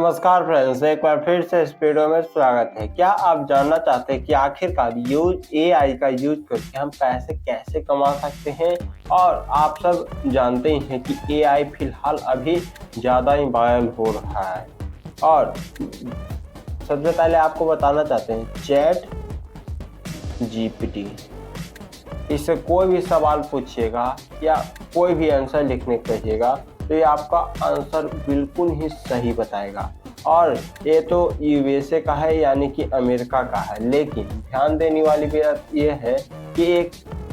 नमस्कार फ्रेंड्स, एक बार फिर से इस वीडियो में स्वागत है। क्या आप जानना चाहते हैं कि आखिरकार एआई का यूज करके हम पैसे कैसे कमा सकते हैं? और आप सब जानते ही हैं कि एआई फिलहाल अभी ज़्यादा ही वायरल हो रहा है। और सबसे पहले आपको बताना चाहते हैं चैट जीपीटी, इससे कोई भी सवाल पूछिएगा या कोई भी आंसर लिखने को कहिएगा तो ये आपका आंसर बिल्कुल ही सही बताएगा। और ये तो यूएसए का है, यानी कि अमेरिका का है। लेकिन ध्यान देने वाली बात ये है कि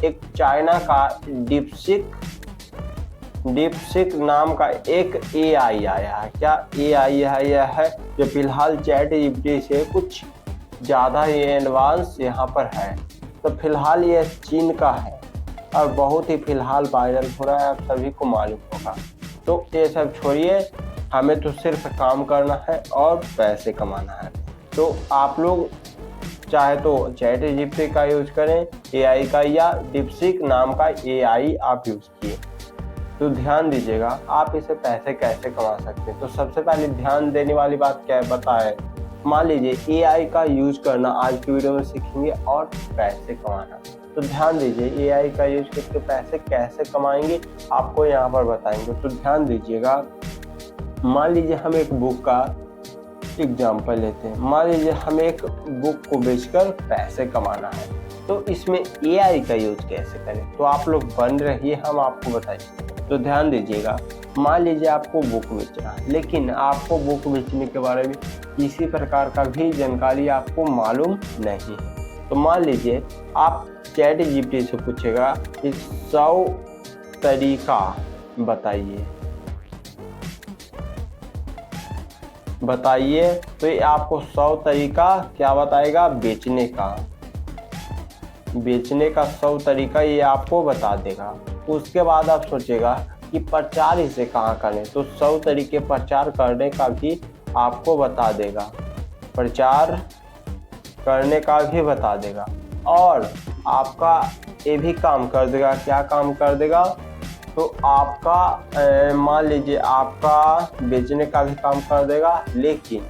एक चाइना का डीपसीक नाम का एक एआई आया है। क्या एआई आया है जो फिलहाल चैट जीपीटी से कुछ ज़्यादा ही एडवांस यहाँ पर है। तो फिलहाल ये चीन का है और बहुत ही फिलहाल वायरल हो रहा है, आप सभी को मालूम होगा। तो ये सब छोड़िए, हमें तो सिर्फ काम करना है और पैसे कमाना है। तो आप लोग चाहे तो चैट जीपीटी का यूज करें एआई का, या डीपसीक नाम का एआई आप यूज किए। तो ध्यान दीजिएगा आप इसे पैसे कैसे कमा सकते हैं। तो सबसे पहले ध्यान देने वाली बात क्या बताए, मान लीजिए एआई का यूज करना आज की वीडियो में सीखेंगे और पैसे कमाना। तो ध्यान दीजिए एआई का यूज करके पैसे कैसे कमाएंगे आपको यहाँ पर बताएंगे। तो ध्यान दीजिएगा, मान लीजिए हम एक बुक का एग्जाम्पल लेते हैं। मान लीजिए हमें एक बुक को बेचकर पैसे कमाना है, तो इसमें एआई का यूज कैसे करें। तो आप लोग बन रहिए, हम आपको बताएंगे। तो ध्यान दीजिएगा, मान लीजिए आपको बुक बेचना है, लेकिन आपको बुक बेचने के बारे में किसी प्रकार का भी जानकारी आपको मालूम नहीं है। तो मान लीजिए आप चैट जीपीटी से पूछेगा कि 100 तरीका बताइए, तो ये आपको 100 तरीका क्या बताएगा, बेचने का 100 तरीका ये आपको बता देगा। उसके बाद आप सोचेगा कि प्रचार इसे कहाँ करें, तो 100 तरीके प्रचार करने का भी आपको बता देगा, प्रचार करने का भी बता देगा। और आपका ये भी काम कर देगा, क्या काम कर देगा, तो आपका मान लीजिए आपका बेचने का भी काम कर देगा। लेकिन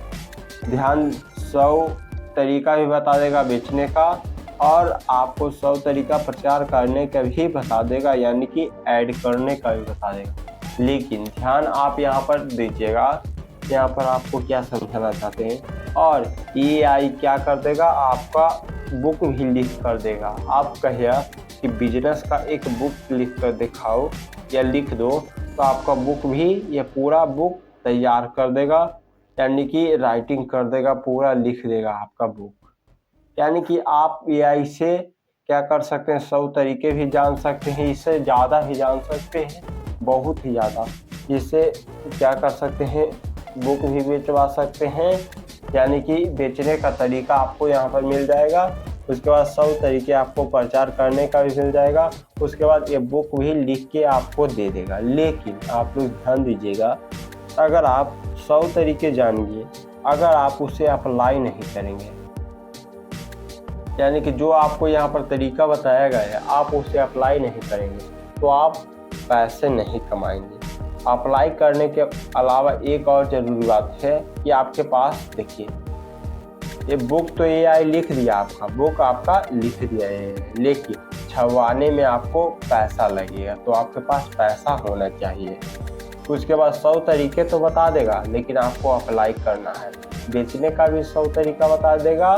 ध्यान, 100 तरीका भी बता देगा बेचने का, और आपको 100 तरीका प्रचार करने का भी बता देगा, यानी कि ऐड करने का भी बता देगा। लेकिन ध्यान आप यहाँ पर दीजिएगा, यहाँ पर आपको क्या समझाना चाहते हैं। और एआई क्या कर देगा, आपका बुक भी लिख कर देगा। आप कहिए कि बिजनेस का एक बुक लिख कर दिखाओ या लिख दो, तो आपका बुक भी, ये पूरा बुक तैयार कर देगा, यानी कि राइटिंग कर देगा, पूरा लिख देगा आपका बुक। यानी कि आप एआई से क्या कर सकते हैं, 100 तरीके भी जान सकते हैं, इससे ज़्यादा ही जान सकते हैं, बहुत ही ज़्यादा। इससे क्या कर सकते हैं, बुक भी बेचवा सकते हैं, यानी कि बेचने का तरीका आपको यहाँ पर मिल जाएगा। उसके बाद 100 तरीके आपको प्रचार करने का भी मिल जाएगा। उसके बाद ये बुक भी लिख के आपको दे देगा। लेकिन आप लोग ध्यान दीजिएगा, अगर आप 100 तरीके जानिए, अगर आप उसे अप्लाई नहीं करेंगे, यानी कि जो आपको यहाँ पर तरीका बताया गया है आप उसे अप्लाई नहीं करेंगे, तो आप पैसे नहीं कमाएंगे। अप्लाई करने के अलावा एक और ज़रूरी बात है कि आपके पास, देखिए ये बुक तो एआई लिख दिया, आपका बुक आपका लिख दिया है, लेकिन छपवाने में आपको पैसा लगेगा। तो आपके पास पैसा होना चाहिए। उसके बाद 100 तरीके तो बता देगा, लेकिन आपको अप्लाई करना है। बेचने का भी 100 तरीका बता देगा,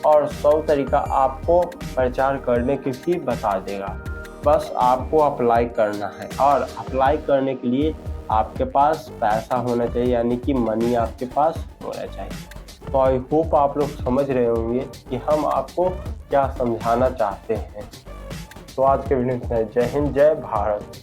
और 100 तरीका आपको प्रचार करने की भी बता देगा। बस आपको अप्लाई करना है, और अप्लाई करने के लिए आपके पास पैसा होना चाहिए, यानी कि मनी आपके पास होना चाहिए। तो आई होप आप लोग समझ रहे होंगे कि हम आपको क्या समझाना चाहते हैं। तो आज के वीडियो में जय हिंद, जय भारत।